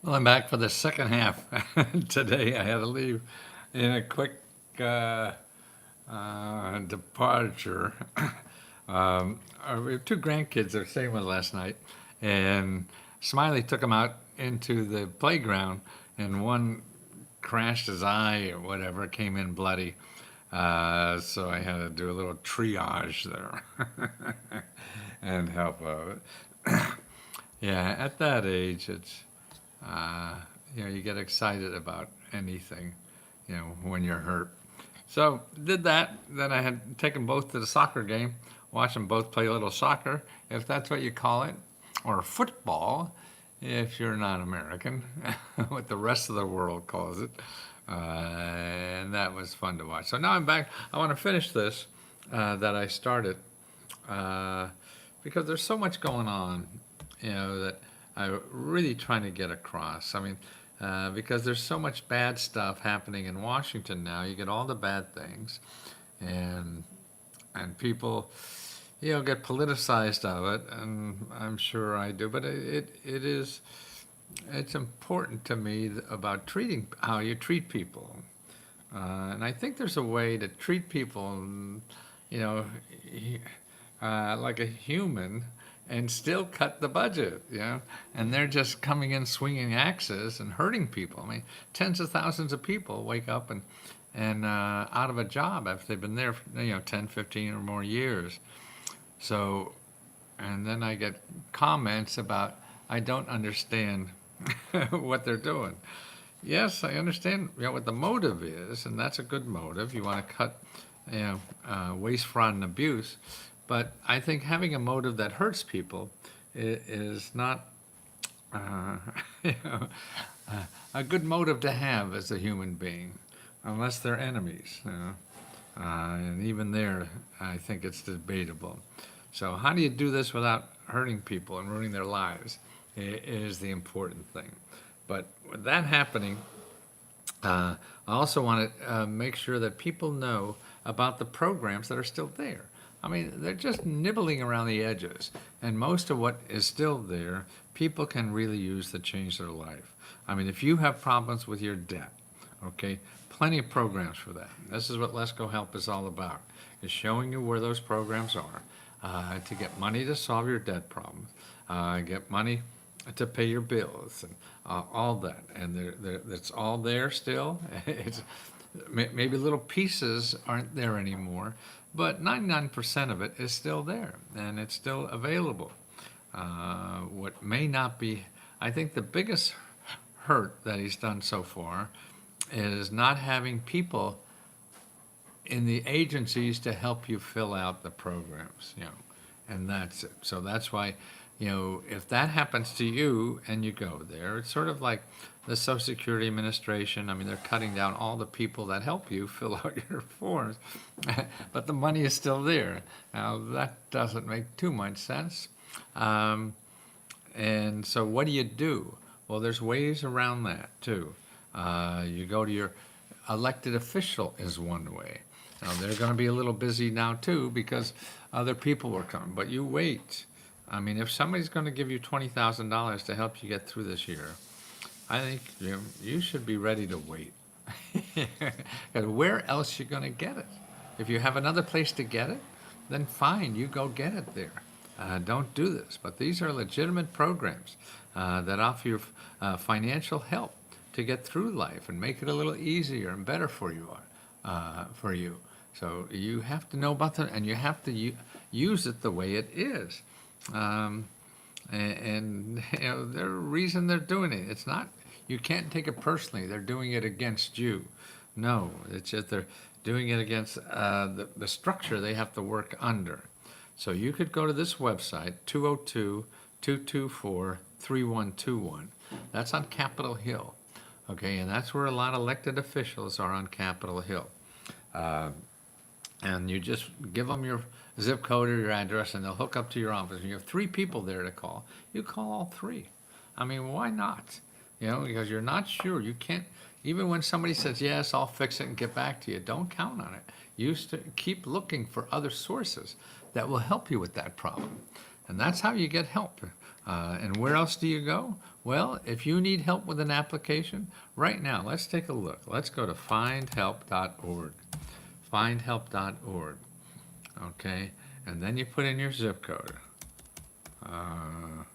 Well, I'm back for the second half. Today I had to leave in a quick uh, departure. We have two grandkids that were staying with last night, and Smiley took them out into the playground, and one crashed his eye or whatever, came in bloody. So I had to do a little triage there and help out. Yeah, at that age, uh, you get excited about anything, when you're hurt. So did that. Then I had taken both to the soccer game, watched them both play a little soccer, if that's what you call it, or football, if you're not American, what the rest of the world calls it. And that was fun to watch. So now I'm back. I want to finish this that I started uh, because there's so much going on, that I'm really trying to get across. I mean, because there's so much bad stuff happening in Washington now. You get all the bad things, and people, get politicized of it, and I'm sure I do. But it's important to me about treating how you treat people, and I think there's a way to treat people, you know, like a human, and still cut the budget, and they're just coming in swinging axes and hurting people. I mean, tens of thousands of people wake up and out of a job after they've been there for, 10, 15 or more years. So, and then I get comments about, I don't understand what they're doing. Yes, I understand, what the motive is, and that's a good motive. You want to cut, waste, fraud, and abuse. But I think having a motive that hurts people is not uh, you know, a good motive to have as a human being, unless they're enemies. And even there, I think it's debatable. So how do you do this without hurting people and ruining their lives is the important thing. But with that happening, I also want to make sure that people know about the programs that are still there. I mean, they're just nibbling around the edges, and most of what is still there, people can really use to change their life. I mean, if you have problems with your debt, okay, plenty of programs for that. This is what Let's Go Help is all about, is showing you where those programs are to get money to solve your debt problems, get money to pay your bills, and all that. And it's all there still. It's maybe little pieces aren't there anymore, but 99% of it is still there, and it's still available. What may not be, I think the biggest hurt that he's done so far is not having people in the agencies to help you fill out the programs, and that's it. So that's why, if that happens to you and you go there, it's sort of like the Social Security Administration. I mean, they're cutting down all the people that help you fill out your forms, but the money is still there. Now, that doesn't make too much sense. And so what do you do? Well, there's ways around that, too. You go to your elected official is one way. Now, they're going to be a little busy now, too, because other people are coming. But you wait. I mean, if somebody's going to give you $20,000 to help you get through this year, I think you should be ready to wait. And where else you going to get it? If you have another place to get it, then fine, you go get it there. Don't do this. But these are legitimate programs that offer you financial help to get through life and make it a little easier and better for you. So you have to know about that, and you have to use it the way it is. And the reason they're doing it, it's not, you can't take it personally. They're doing it against you. No, it's just they're doing it against the structure they have to work under. So you could go to this website, 202-224-3121. That's on Capitol Hill. Okay, and that's where a lot of elected officials are on Capitol Hill. And you just give them your zip code or your address, and they'll hook up to your office. And you have 3 people there to call. You call all 3. I mean, why not? Because you're not sure. You can't, even when somebody says, yes, I'll fix it and get back to you, don't count on it. You keep looking for other sources that will help you with that problem. And that's how you get help. And where else do you go? Well, if you need help with an application, right now, let's take a look. Let's go to findhelp.org. Findhelp.org. Okay, and then you put in your zip code. I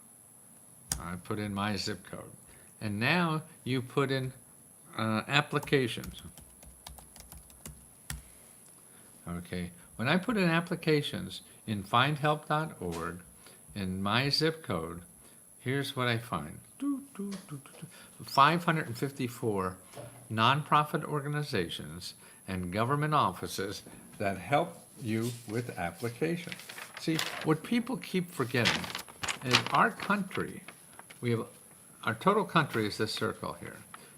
put in my zip code. And now you put in applications. Okay, when I put in applications in findhelp.org, in my zip code, here's what I find. 554 nonprofit organizations and government offices that help you with application. See, what people keep forgetting is our country, our total country is this circle here,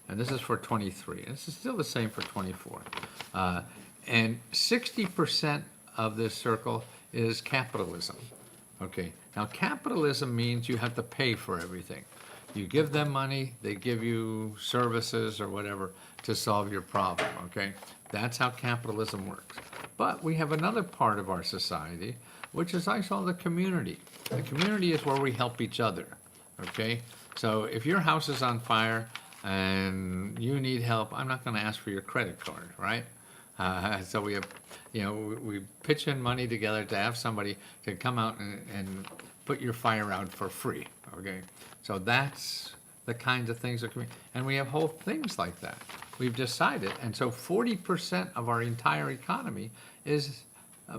and this is for 23, and this is still the same for 24. And 60% of this circle is capitalism. Okay, now capitalism means you have to pay for everything. You give them money, they give you services or whatever to solve your problem, okay? That's how capitalism works. But we have another part of our society, which is I call the community. The community is where we help each other, okay? So if your house is on fire and you need help, I'm not gonna ask for your credit card, right? So we have, we pitch in money together to have somebody to come out and put your fire out for free, okay? So that's the kinds of things that can be, and we have whole things like that. We've decided, and so 40% of our entire economy is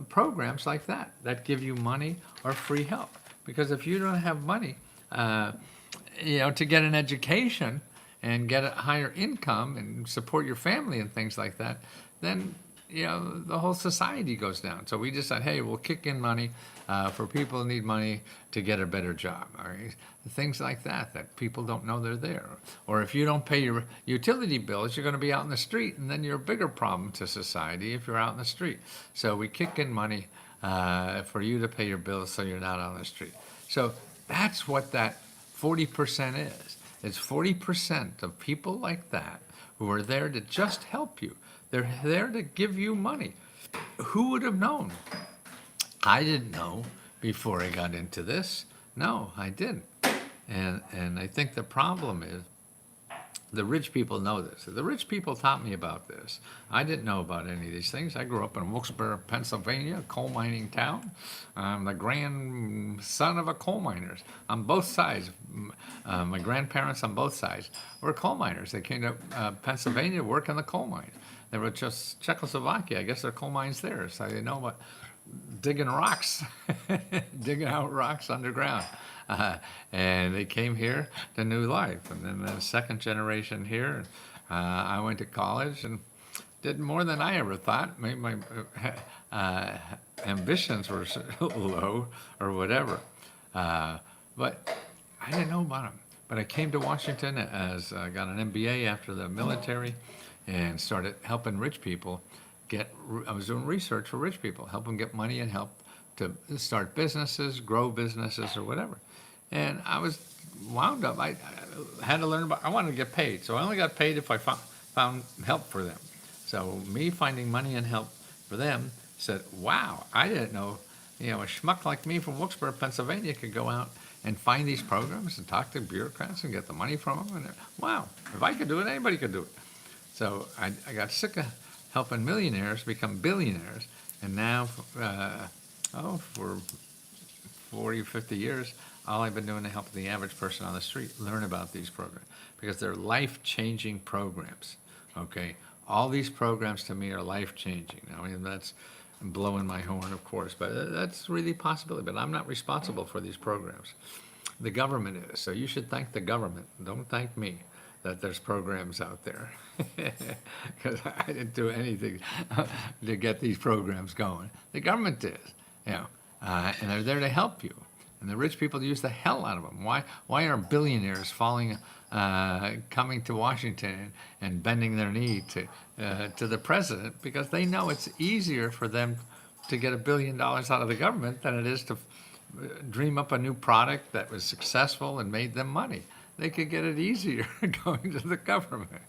programs like that give you money or free help. Because if you don't have money, to get an education and get a higher income and support your family and things like that, then the whole society goes down. So we decide, hey, we'll kick in money for people who need money to get a better job. All right? Things like that people don't know they're there. Or if you don't pay your utility bills, you're going to be out in the street, and then you're a bigger problem to society if you're out in the street. So we kick in money for you to pay your bills so you're not on the street. So that's what that 40% is. It's 40% of people like that who are there to just help you. They're there to give you money. Who would have known? I didn't know before I got into this. No, I didn't. And I think the problem is the rich people know this. The rich people taught me about this. I didn't know about any of these things. I grew up in Wilkes-Barre, Pennsylvania, a coal mining town. I'm the grandson of a coal miners on both sides. My grandparents on both sides were coal miners. They came to Pennsylvania to work in the coal mines. They were just Czechoslovakia. I guess there are coal mines there, so they know about digging rocks, digging out rocks underground. And they came here to new life. And then the second generation here, I went to college and did more than I ever thought. Maybe my ambitions were low or whatever. But I didn't know about them. But I came to Washington as I got an MBA after the military and started helping rich people I was doing research for rich people, help them get money and help to start businesses, grow businesses or whatever. And I was wound up. I had to learn I wanted to get paid. So I only got paid if I found help for them. So me finding money and help for them said, wow, I didn't know, a schmuck like me from Wilkes-Barre, Pennsylvania could go out and find these programs and talk to bureaucrats and get the money from them. And wow, if I could do it, anybody could do it. So I got sick of helping millionaires become billionaires. And now, for 40, 50 years, all I've been doing to help the average person on the street learn about these programs because they're life-changing programs, okay? All these programs to me are life-changing. I mean, that's blowing my horn, of course, but that's really a possibility. But I'm not responsible for these programs. The government is, so you should thank the government. Don't thank me that there's programs out there because I didn't do anything to get these programs going. The government did, and they're there to help you. And the rich people use the hell out of them. Why are billionaires coming to Washington and bending their knee to the president? Because they know it's easier for them to get $1 billion out of the government than it is to dream up a new product that was successful and made them money. They could get it easier going to the government.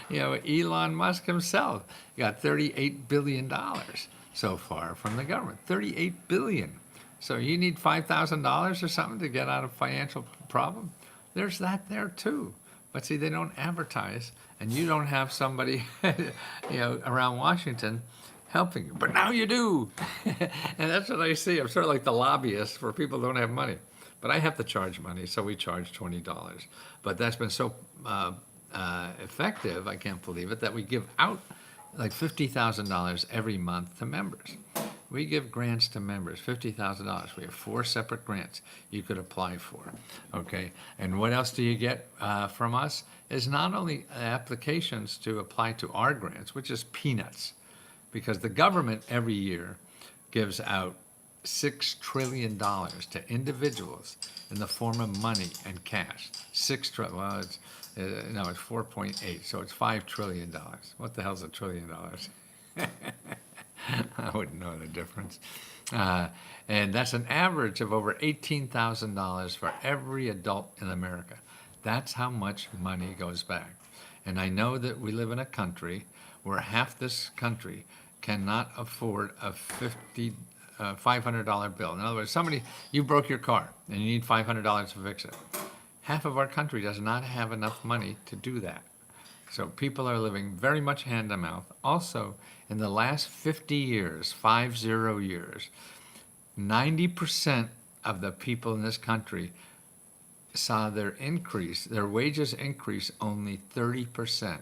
Elon Musk himself got $38 billion so far from the government. $38 billion. So you need $5,000 or something to get out of financial problem? There's that there too. But see, they don't advertise, and you don't have somebody, around Washington helping you. But now you do. And that's what I see. I'm sort of like the lobbyist for people who don't have money. But I have to charge money, so we charge $20. But that's been so effective, I can't believe it, that we give out like $50,000 every month to members. We give grants to members, $50,000. We have 4 separate grants you could apply for, okay? And what else do you get from us? Is not only applications to apply to our grants, which is peanuts, because the government every year gives out $6 trillion to individuals in the form of money and cash. 6 trillion, well, it's 4.8, so it's $5 trillion. What the hell's $1 trillion? I wouldn't know the difference. And that's an average of over $18,000 for every adult in America. That's how much money goes back. And I know that we live in a country where half this country cannot afford a $500 bill. In other words, you broke your car and you need $500 to fix it. Half of our country does not have enough money to do that. So people are living very much hand to mouth. Also, in the last 50 years, 50 years, 90% of the people in this country saw their wages increase only 30%.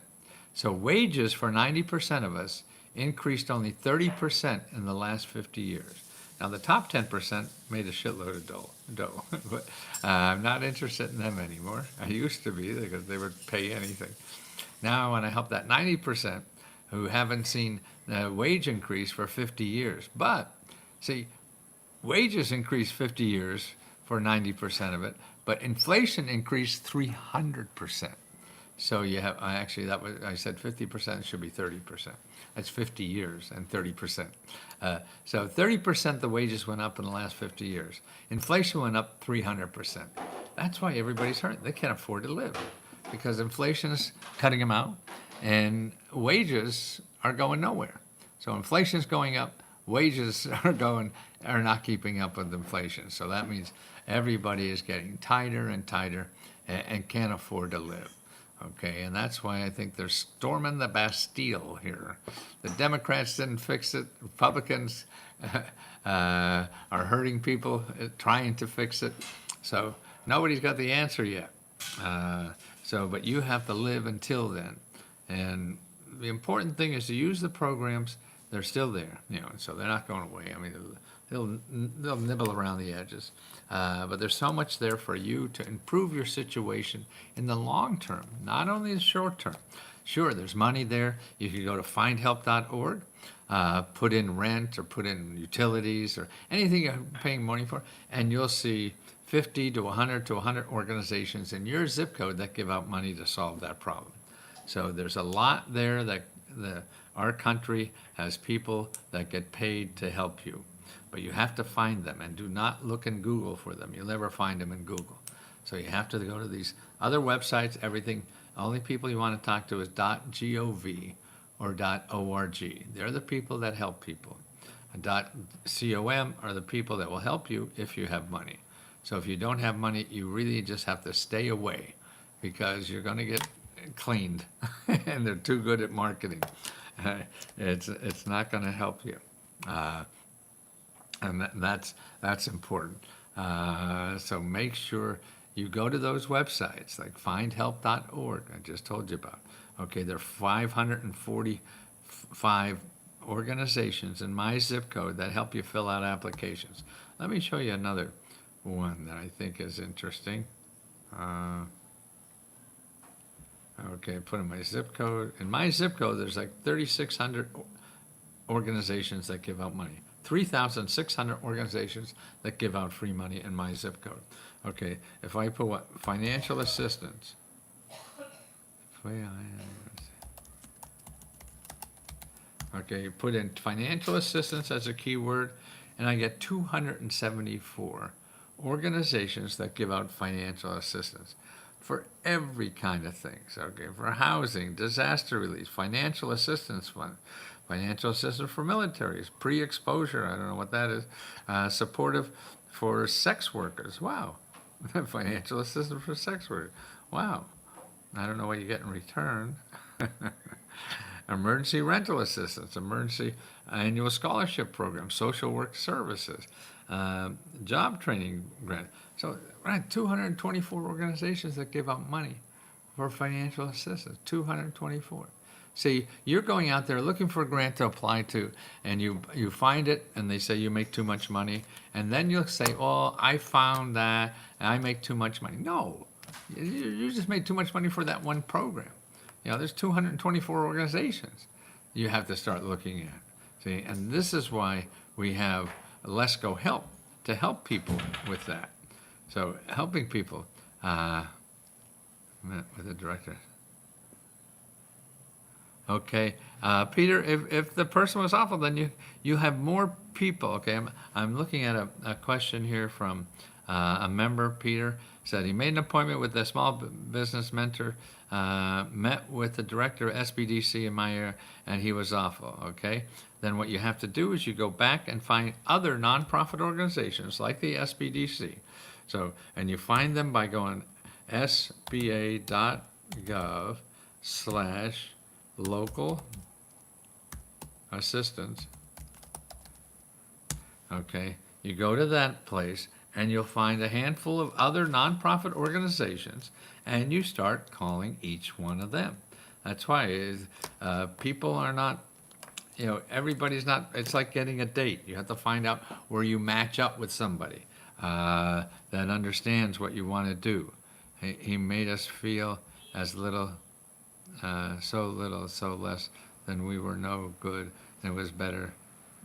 So wages for 90% of us increased only 30% in the last 50 years. Now the top 10% made a shitload of dough, but I'm not interested in them anymore. I used to be, because they would pay anything. Now I want to help that 90% who haven't seen a wage increase for 50 years. But see, wages increased 50 years for 90% of it, but inflation increased 300%. So you have, actually, I said 50%, it should be 30%. That's 50 years and 30%. So 30% the wages went up in the last 50 years. Inflation went up 300%. That's why everybody's hurt. They can't afford to live because inflation is cutting them out and wages are going nowhere. So inflation is going up, wages are not keeping up with inflation. So that means everybody is getting tighter and tighter and can't afford to live. Okay, and that's why I think they're storming the Bastille here. The Democrats didn't fix it. Republicans are hurting people trying to fix it. So nobody's got the answer yet. But you have to live until then. And the important thing is to use the programs. They're still there, so they're not going away. I mean, they'll nibble around the edges. But there's so much there for you to improve your situation in the long term, not only the short term. Sure, there's money there. You can go to findhelp.org, put in rent or put in utilities or anything you're paying money for, and you'll see 50 to 100 to 100 organizations in your zip code that give out money to solve that problem. So there's a lot there that our country has people that get paid to help you. But you have to find them, and do not look in Google for them. You'll never find them in Google. So you have to go to these other websites, everything. Only people you want to talk to is .gov or .org. They're the people that help people. And .com are the people that will help you if you have money. So if you don't have money, you really just have to stay away because you're going to get cleaned, and they're too good at marketing. It's not going to help you. And that's important. So make sure you go to those websites like findhelp.org, I just told you about. Okay, there are 545 organizations in my zip code that help you fill out applications. Let me show you another one that I think is interesting. Okay, put in my zip code. In my zip code, there's like 3,600 organizations that give out money. 3,600 organizations that give out free money in my zip code. Okay, if I put what? Financial assistance. Okay, put in financial assistance as a keyword, and I get 274 organizations that give out financial assistance. for every kind of things, okay, for housing, disaster relief, financial assistance fund, financial assistance for militaries, pre-exposure, I don't know what that is, supportive for sex workers, wow, financial assistance for sex workers, wow, I don't know what you get in return. Emergency rental assistance, emergency annual scholarship program, social work services, job training grant. So, right, 224 organizations that give out money for financial assistance. 224. See, you're going out there looking for a grant to apply to, and you find it, and they say you make too much money, and then you'll say, "Oh, I found that, and I make too much money." No, you just made too much money for that one program. You know, there's 224 organizations you have to start looking at. See, and this is why we have Let's Go Help, to help people with that. So helping people, met with the director. Okay, Peter, if the person was awful, then you have more people. Okay, I'm looking at a question here from a member. Peter said he made an appointment with a small business mentor, met with the director of SBDC in my area, and he was awful. Okay, then what you have to do is you go back and find other nonprofit organizations like the SBDC. So, and you find them by going sba.gov/local assistance. Okay, you go to that place and you'll find a handful of other nonprofit organizations and you start calling each one of them. That's why people are not, you know, everybody's not, it's like getting a date. You have to find out where you match up with somebody that understands what you want to do. He made us feel as little, so little, so less than we were no good. It was better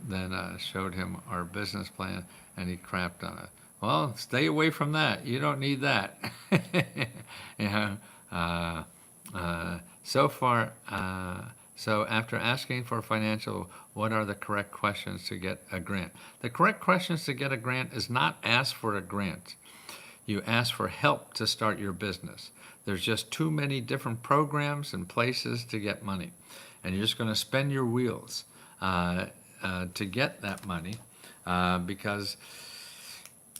than showed him our business plan, and he crapped on it. Well, stay away from that. You don't need that. You know, so after asking for financial, what are the correct questions to get a grant? The correct questions to get a grant is not ask for a grant. You ask for help to start your business. There's just too many different programs and places to get money. And you're just going to spin your wheels to get that money because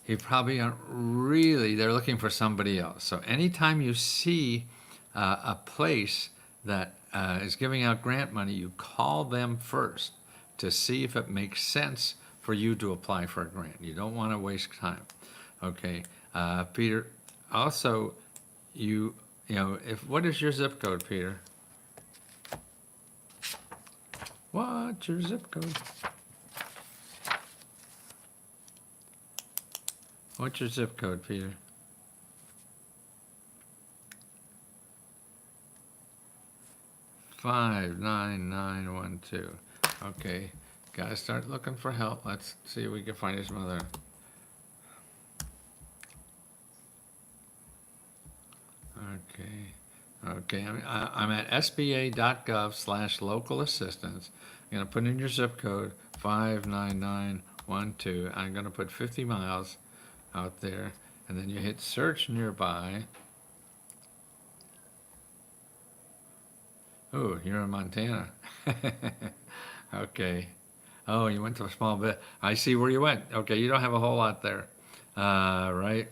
you probably aren't really, they're looking for somebody else. So anytime you see a place that is giving out grant money, you call them first to see if it makes sense for you to apply for a grant. You don't want to waste time. Okay, Peter, also, you know, what is your zip code, Peter? What's your zip code? What's your zip code, Peter? Five 9 9 1 2. Okay, gotta start looking for help. Let's see if we can find his mother. Okay, I'm at sba.gov/local assistance. I'm going to put in your zip code, 59912. I'm going to put 50 miles out there, and then you hit search nearby. Oh, you're in Montana. Okay. Oh, you went to a small bit. I see where you went. Okay, you don't have a whole lot there. Right?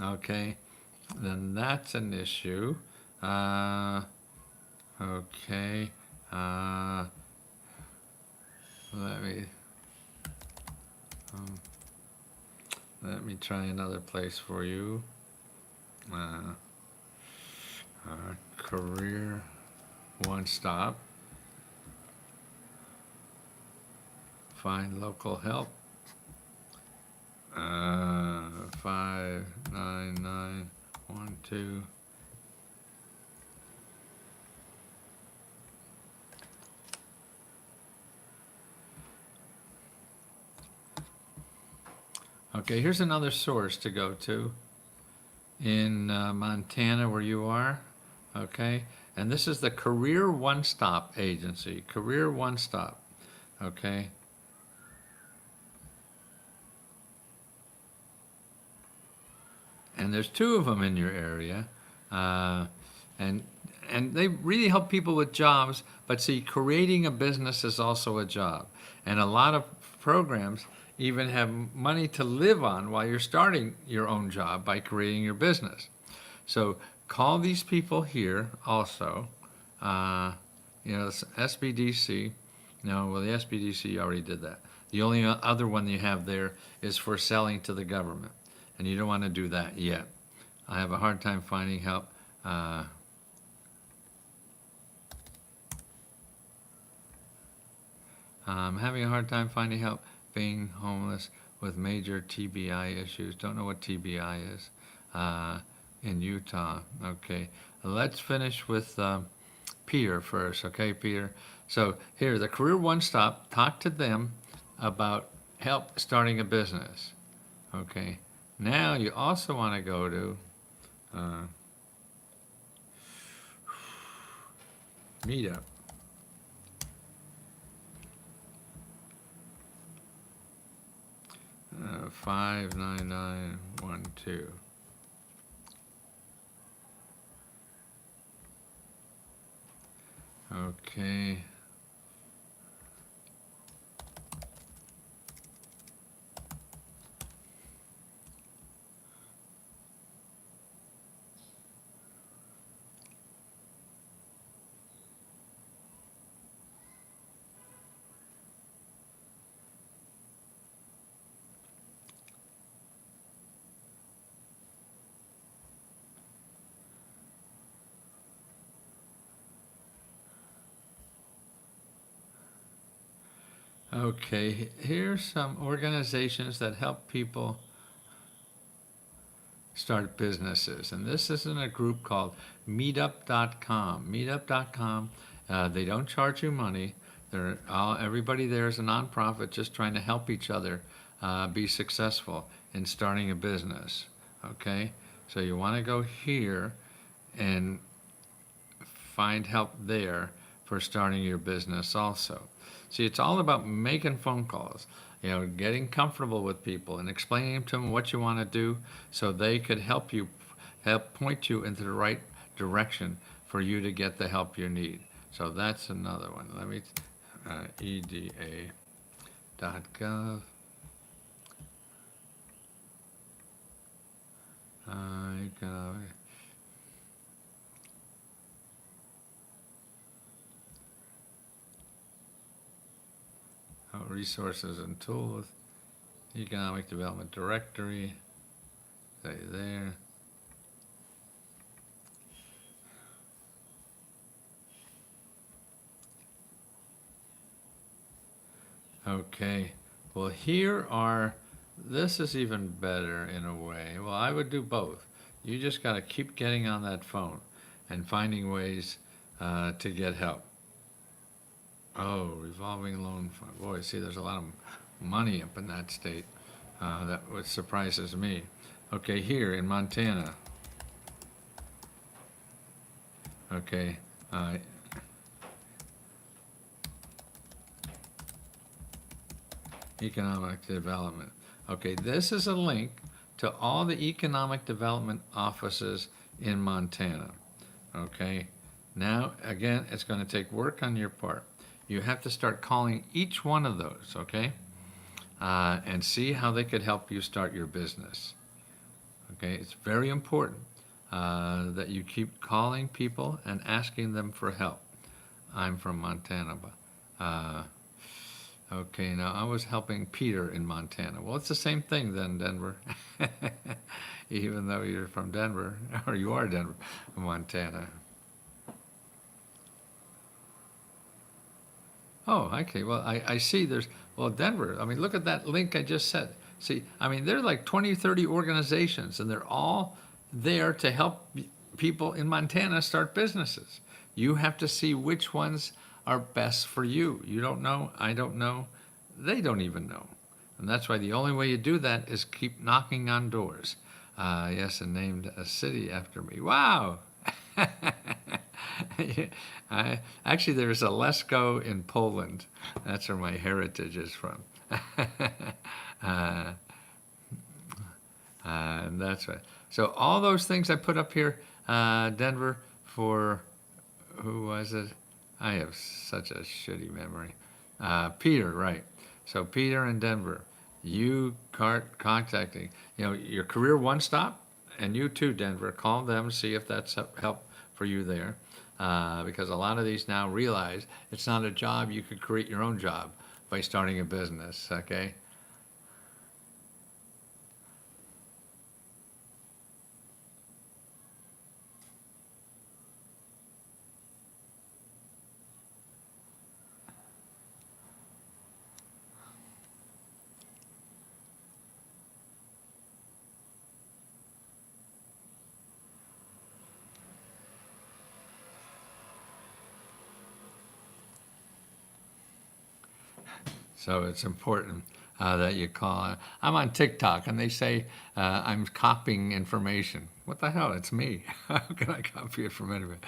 Okay. Then that's an issue. Okay. Let me try another place for you. Career one stop. Find local help. 59912. Okay, here's another source to go to in Montana where you are, okay? And this is the Career One Stop Agency, Career One Stop, okay? And there's two of them in your area. Uh, and and they really help people with jobs. But see, creating a business is also a job, and a lot of programs even have money to live on while you're starting your own job by creating your business. So call these people here also. Uh, SBDC. No, well, the SBDC already did that. The only other one you have there is for selling to the government, and you don't want to do that yet. I have a hard time finding help. I'm having a hard time finding help being homeless with major TBI issues. Don't know what TBI is in Utah. Okay, let's finish with Peter first. Okay, Peter. So here, the Career One Stop. Talk to them about help starting a business. Okay. Now you also want to go to Meetup. 59912. Okay. Okay, here's some organizations that help people start businesses. And this is in a group called meetup.com. Meetup.com, they don't charge you money. Everybody there is a nonprofit just trying to help each other be successful in starting a business. Okay, so you want to go here and find help there for starting your business also. See, it's all about making phone calls, getting comfortable with people and explaining to them what you want to do so they could help point you into the right direction for you to get the help you need. So that's another one. Let me, eda.gov. Economic. Resources and tools, economic development directory, say there. Okay, well this is even better in a way. Well, I would do both. You just got to keep getting on that phone and finding ways to get help. Oh, revolving loan fund. Boy, see, there's a lot of money up in that state. That what surprises me. Okay, here in Montana. Okay. Economic development. Okay, this is a link to all the economic development offices in Montana. Okay, now again, it's going to take work on your part. You have to start calling each one of those, okay? And see how they could help you start your business. Okay, it's very important that you keep calling people and asking them for help. I'm from Montana, but okay, now I was helping Peter in Montana. Well, it's the same thing then, Denver. Even though you're from Denver, or you are Denver, Montana. Oh, okay. Well, I see Denver. I mean, look at that link I just said. See, I mean, there are like 20, 30 organizations, and they're all there to help people in Montana start businesses. You have to see which ones are best for you. You don't know. I don't know. They don't even know. And that's why the only way you do that is keep knocking on doors. Yes, and named a city after me. Wow. Actually, there's a Lesko in Poland. That's where my heritage is from. And that's right. So all those things I put up here, Denver for, who was it? I have such a shitty memory. Peter, right. So Peter in Denver, you contacting, your career one stop, and you too, Denver, call them, see if that's help for you there. Because a lot of these now realize it's not a job, you could create your own job by starting a business, okay? So it's important that you call. I'm on TikTok, and they say I'm copying information. What the hell? It's me. How can I copy it from anywhere?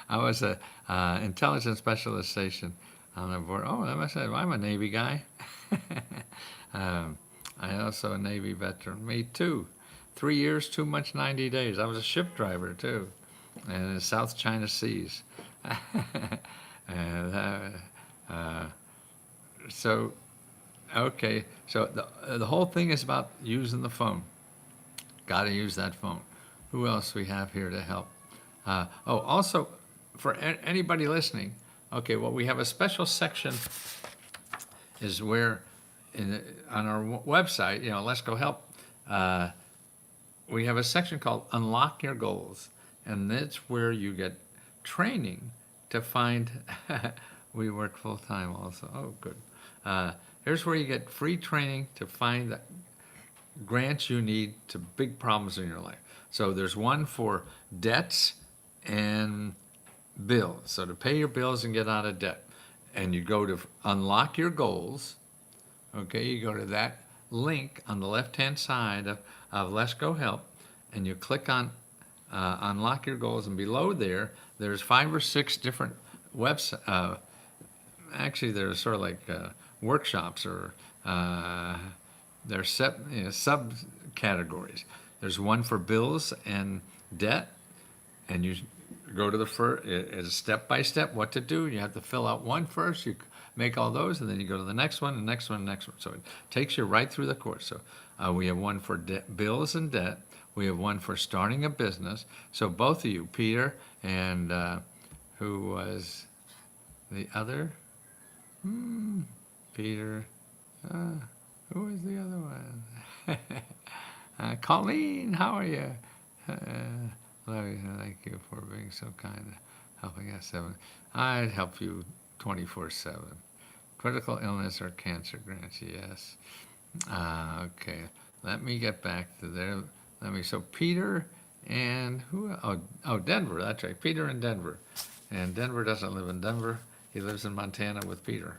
I was a intelligence specialist station on the board. Oh, I must say, well, I'm a Navy guy. um, I also a Navy veteran. Me too. 3 years, 2 months, 90 days. I was a ship driver too, in the South China Seas. and, so Okay, so the whole thing is about using the phone. Got to use that phone. Who else we have here to help? Also, for anybody listening, okay, well, we have a special section is where on our website, Let's Go Help, we have a section called Unlock Your Goals, and that's where you get training to find. We work full time also. Oh, good. Here's where you get free training to find the grants you need to big problems in your life. So there's one for debts and bills. So to pay your bills and get out of debt. And you go to Unlock Your Goals. Okay, you go to that link on the left-hand side of Let's Go Help, and you click on Unlock Your Goals, and below there's 5 or 6 different websites. Actually, they're sort of like workshops, or they're subcategories. There's one for bills and debt, and you go to the first, it's step by step what to do. You have to fill out one first, you make all those, and then you go to the next one, the next one, the next one. So it takes you right through the course. So we have one for bills and debt. We have one for starting a business. So both of you, Peter and who was the other? Peter, who was the other one? Colleen, how are you? Thank you for being so kind, helping us. I'd help you 24/7. Critical illness or cancer grants, yes. Okay, let me get back to there. So Peter and who? Oh, Denver, that's right. Peter in Denver. And Denver doesn't live in Denver. He lives in Montana with Peter.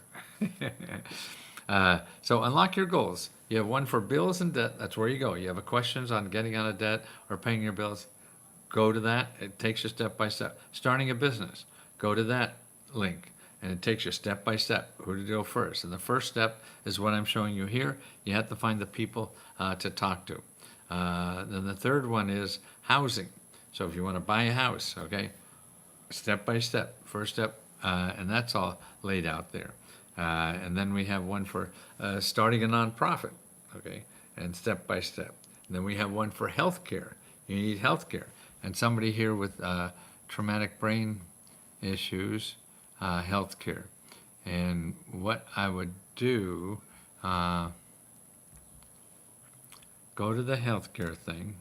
So unlock your goals. You have one for bills and debt. That's where you go. You have questions on getting out of debt or paying your bills. Go to that. It takes you step by step. Starting a business. Go to that link, and it takes you step by step. Who to go first? And the first step is what I'm showing you here. You have to find the people to talk to. Then the third one is housing. So if you want to buy a house, okay, step by step. First step, and that's all laid out there. And then we have one for starting a nonprofit, okay, and step by step. And then we have one for healthcare. You need healthcare. And somebody here with traumatic brain issues, healthcare. And what I would do, go to the healthcare thing.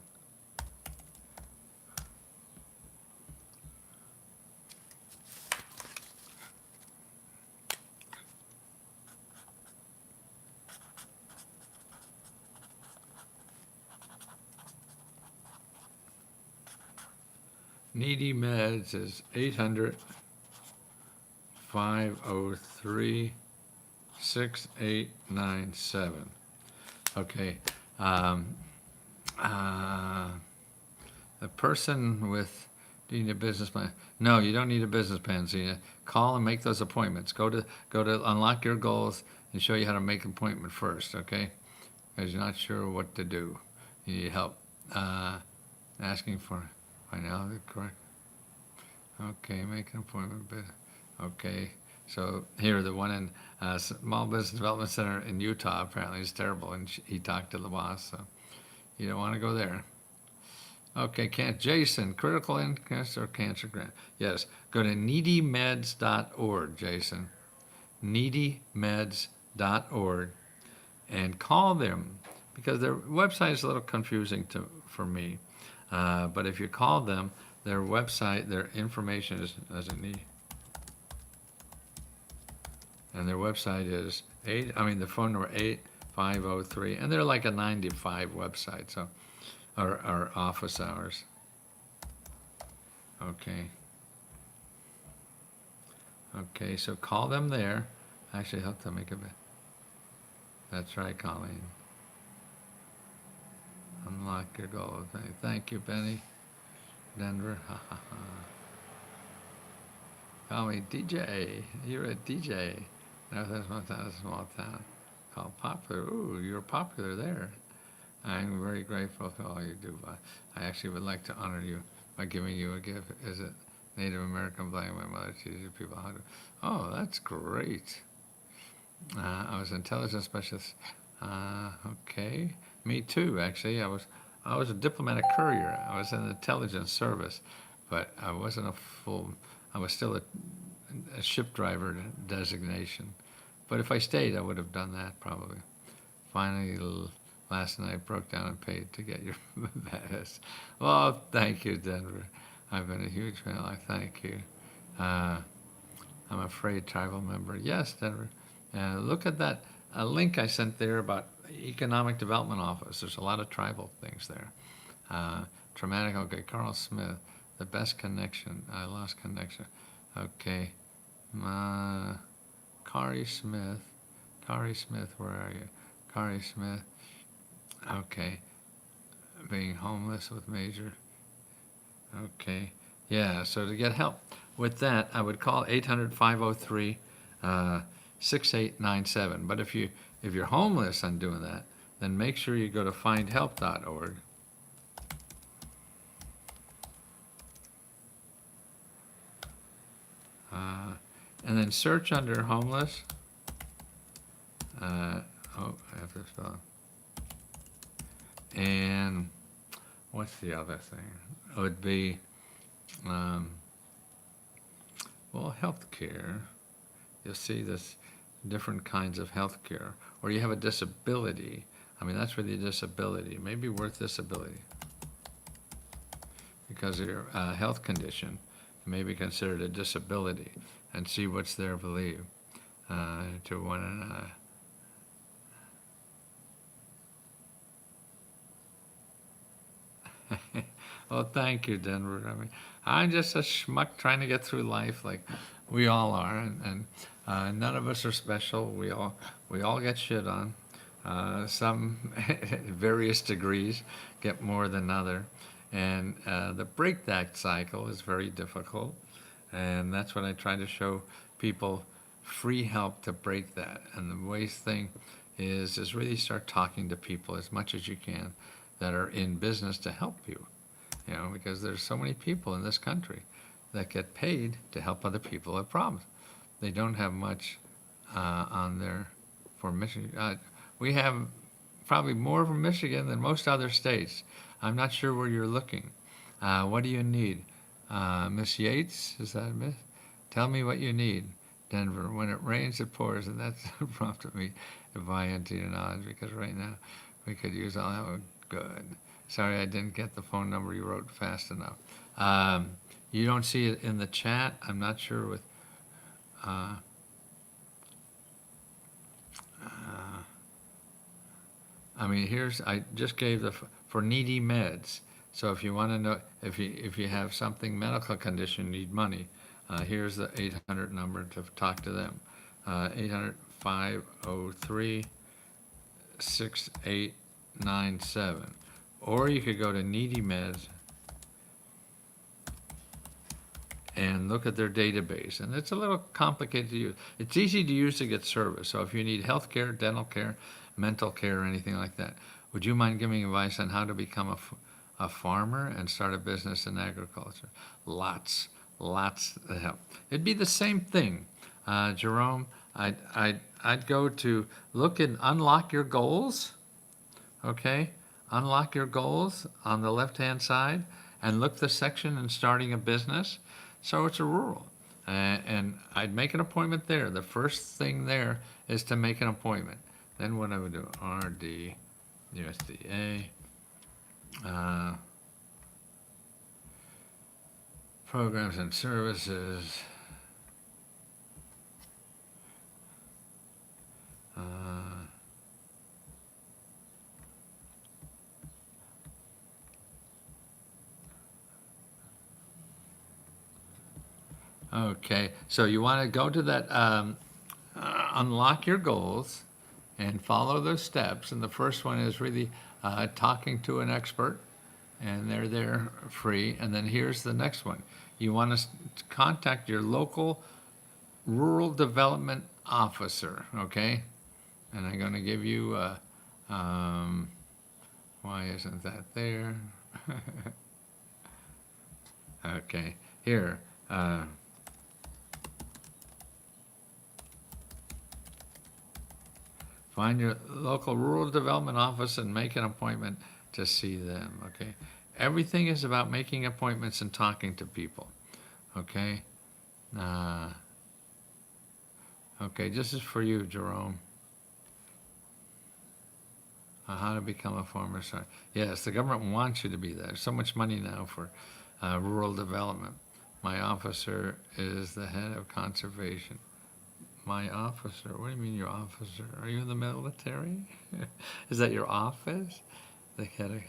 Needy Meds is 800-503-6897. Okay. The person with, do you need a business plan? No, you don't need a business plan. So you call and make those appointments. Go to Unlock Your Goals and show you how to make an appointment first, okay? Because you're not sure what to do. You need help. Asking for, Find out the correct. Okay, make an appointment. Okay, so here, the one in Small Business Development Center in Utah apparently is terrible, and he talked to the boss, so you don't want to go there. Okay, Jason, critical illness or cancer grant? Yes, go to needymeds.org, Jason. Needymeds.org, and call them, because their website is a little confusing for me. But if you call them, their website, their information doesn't need. And their website is the phone number 8503, and they're like a 9 to 5 website, so, or office hours. Okay. Okay, so call them there. Actually, help them make a bit. That's right, Colleen. Unlock your goal. Thank you, Benny. Denver. Ha ha ha. Call me DJ. You're a DJ. No, that's not a small town called Popular. Ooh, you're popular there. I'm very grateful for all you do. I actually would like to honor you by giving you a gift. Is it Native American Black? My mother teaches people how to. Oh, that's great. I was an intelligence specialist. Okay, me too. Actually, I was a diplomatic courier. I was in the intelligence service, but I wasn't a full. I was still a ship driver designation. But if I stayed, I would have done that probably. Finally, last night I broke down and paid to get your badge. Well, thank you, Denver. I've been a huge fan. I thank you. I'm afraid tribal member. Yes, Denver. Look at that link I sent there about Economic Development Office. There's a lot of tribal things there. Traumatic. Okay, Carl Smith. The best connection. I lost connection. Okay. Kari Smith. Kari Smith, where are you? Kari Smith. Okay. Being homeless with major. Okay. Yeah, so to get help with that, I would call 800-503-6897. But if you're homeless and doing that, then make sure you go to findhelp.org. And then search under homeless. I have to spell it. And what's the other thing? It would be, healthcare. You'll see this different kinds of healthcare. Or you have a disability. That's really a disability. Maybe worth disability. Because of your health condition, it may be considered a disability. And see what's there, believe. To one another. Well, thank you, Denver. I'm just a schmuck trying to get through life like we all are, and none of us are special. We all get shit on. Some various degrees get more than other, and the break that cycle is very difficult, and that's what I try to show people: free help to break that. And the ways thing is really start talking to people as much as you can that are in business to help you. Because there's so many people in this country that get paid to help other people have problems. They don't have much on their, for Michigan. We have probably more from Michigan than most other states. I'm not sure where you're looking. What do you need? Miss Yates, is that Miss? Tell me what you need, Denver. When it rains, it pours, and that's prompted me to buy into your knowledge, because right now we could use all that. Good. Sorry, I didn't get the phone number you wrote fast enough. You don't see it in the chat. I'm not sure with. I just gave for needy meds. So if you want to know, if you have something, medical condition, need money, here's the 800 number to talk to them. 800-503-6897. Or you could go to Needy Meds and look at their database. And it's a little complicated to use. It's easy to use to get service. So if you need health care, dental care, mental care, or anything like that, would you mind giving advice on how to become a farmer and start a business in agriculture. Lots of help. It'd be the same thing, Jerome. I'd go to look and unlock your goals, okay? Unlock your goals on the left-hand side and look the section in starting a business. So it's a rural. And I'd make an appointment there. The first thing there is to make an appointment. Then what I would do, RD, USDA, programs and services, okay, so you want to go to that, unlock your goals and follow those steps. And the first one is really talking to an expert, and they're there free. And then here's the next one. You want to contact your local rural development officer, okay? And I'm going to give you, why isn't that there? Okay, here. Find your local rural development office and make an appointment to see them, okay? Everything is about making appointments and talking to people, okay? Okay, this is for you, Jerome. How to become a farmer. Sorry. Yes, the government wants you to be there. There's so much money now for rural development. My officer is the head of conservation. My officer? What do you mean your officer? Are you in the military? Is that your office? The head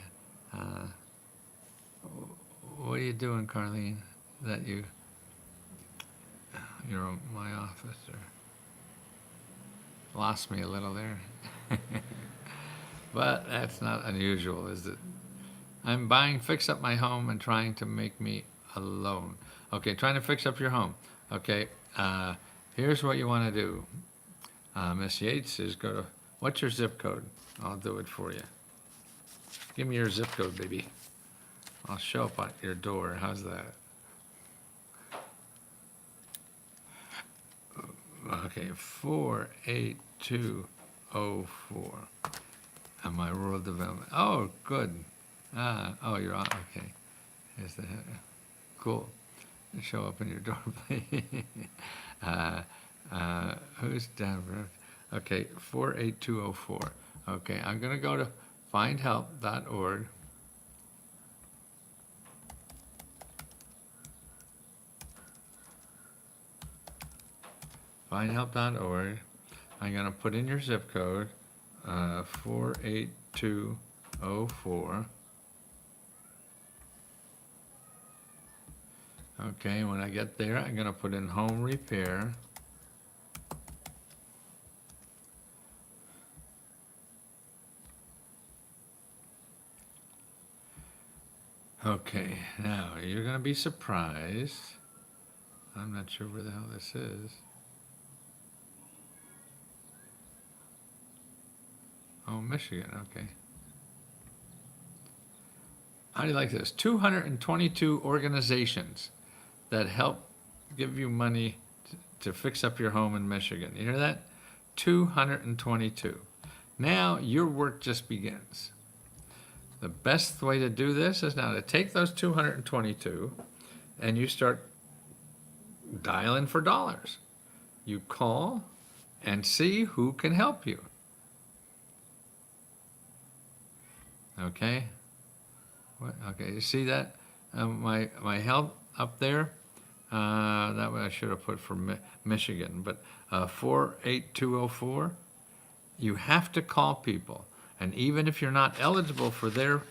of, what are you doing, Carlene? That you're my officer. Lost me a little there. But that's not unusual, is it? I'm buying, fix up my home and trying to make me a loan. Okay, trying to fix up your home. Okay, here's what you want to do. Miss Yates is go to, what's your zip code? I'll do it for you. Give me your zip code, baby. I'll show up at your door. How's that? Okay, 48204. And my rural development. Oh, good. Oh, you're on. Okay. Here's the cool. Show up in your door, please. Who's down? Okay, 48204. Okay, I'm going to go to findhelp.org. Findhelp.org. I'm going to put in your zip code, 48204. Okay, when I get there, I'm going to put in home repair. Okay, now you're going to be surprised. I'm not sure where the hell this is. Oh, Michigan, okay. How do you like this? 222 organizations that help give you money to fix up your home in Michigan. You hear that? 222. Now your work just begins. The best way to do this is now to take those 222 and you start dialing for dollars. You call and see who can help you. Okay? What? Okay, you see that? My help up there? That one I should have put for Michigan, but 48204, you have to call people. And even if you're not eligible for their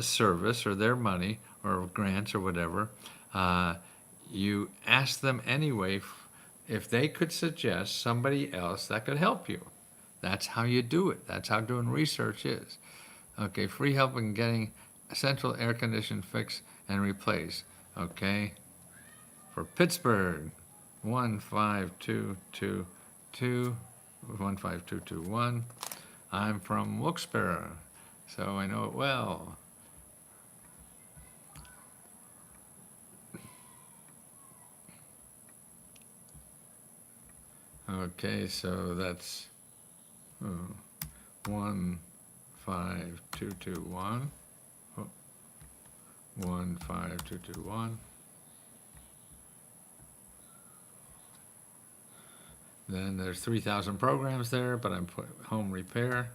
service or their money or grants or whatever, you ask them anyway if they could suggest somebody else that could help you. That's how you do it. That's how doing research is. Okay, free help in getting central air condition fixed and replaced. Okay, for Pittsburgh, 15222, 15221. I'm from Wilkes-Barre, so I know it well. Okay, so that's 15221. 15221. Then there's 3,000 programs there, but I'm putting home repair.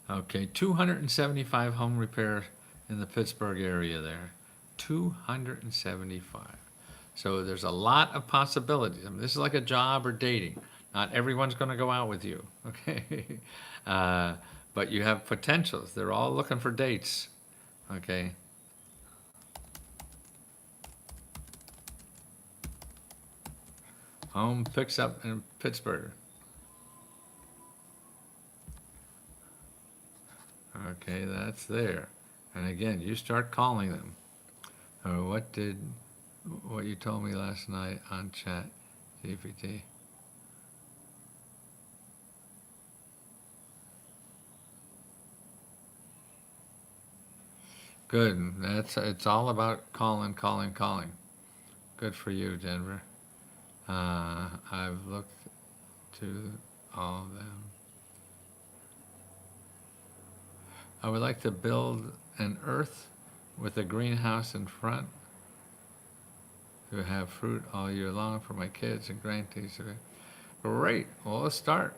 Okay, 275 home repair in the Pittsburgh area there. 275. So there's a lot of possibilities. I mean, this is like a job or dating. Not everyone's going to go out with you, okay? But you have potentials. They're all looking for dates, okay? Home picks up in Pittsburgh. Okay, that's there. And again, you start calling them. What you told me last night on chat, GPT? Good. It's all about calling. Good for you, Denver. I've looked to all of them. I would like to build an earth with a greenhouse in front to have fruit all year long for my kids and grandkids. Great. Well, let's start.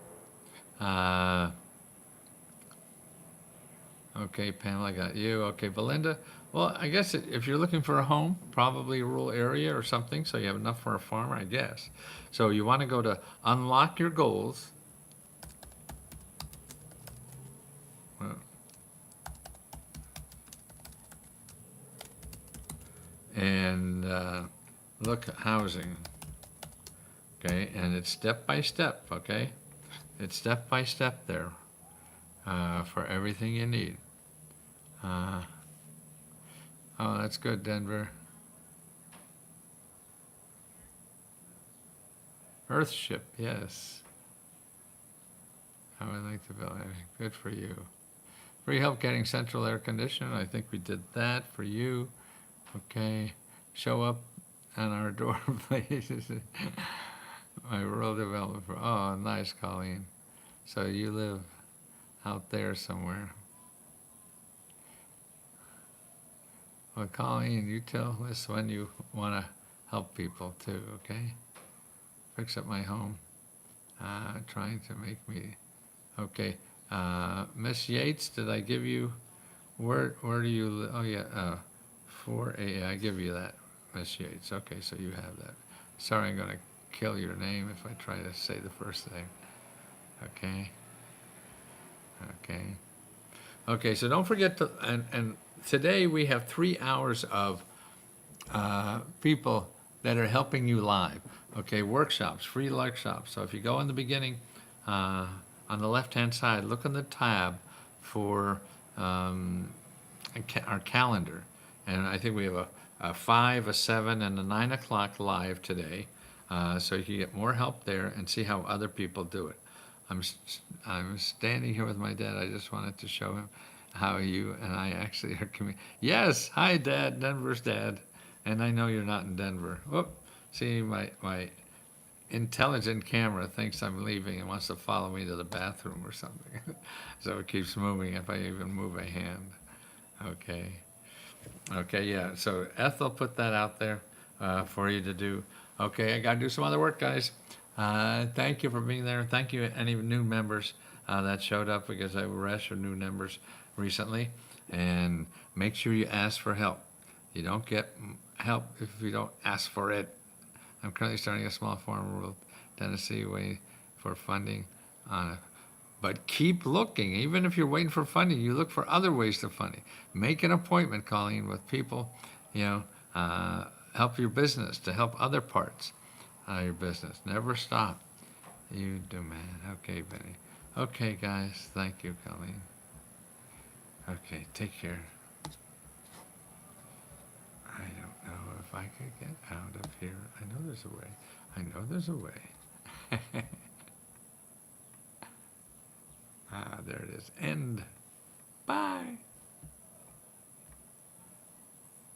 Okay, Pamela, I got you. Okay, Belinda. Well, I guess if you're looking for a home, probably a rural area or something, so you have enough for a farmer, I guess. So you want to go to unlock your goals. And look at housing. Okay, and it's step by step, okay? It's step by step there for everything you need. Oh, that's good, Denver. Earthship, yes. I would like to build it. Good for you. Free help getting central air conditioning. I think we did that for you. Okay. Show up on our door, please. My rural developer. Oh, nice, Colleen. So you live out there somewhere. Well, Colleen, you tell us when you want to help people too, okay? Fix up my home. Trying to make me, okay. Miss Yates, did I give you, where do you live? Oh yeah, 4A, I give you that, Miss Yates. Okay, so you have that. Sorry, I'm gonna kill your name if I try to say the first name. Okay. Okay. Okay, so don't forget to, and today we have 3 hours of people that are helping you live. Okay, workshops, free workshops. So if you go in the beginning, on the left-hand side, look on the tab for our calendar. And I think we have a 5, a 7, and a 9 o'clock live today. So you can get more help there and see how other people do it. I'm standing here with my dad. I just wanted to show him how you and I actually are communicating. Yes, hi, Dad, Denver's dad. And I know you're not in Denver. Whoop, see, my intelligent camera thinks I'm leaving and wants to follow me to the bathroom or something. So it keeps moving if I even move a hand. Okay. Okay, yeah, so Ethel put that out there for you to do. Okay, I gotta do some other work, guys. Thank you for being there. Thank you, any new members that showed up, because I have a rash of new members recently. And make sure you ask for help. You don't get help if you don't ask for it. I'm currently starting a small farm in rural Tennessee, waiting for funding on it. But keep looking. Even if you're waiting for funding, you look for other ways to funding. Make an appointment, Colleen, with people, help your business, to help other parts of your business. Never stop. You do, man. Okay, Benny. Okay, guys. Thank you, Colleen. Okay, take care. I don't know if I could get out of here. I know there's a way. I know there's a way. There it is. End.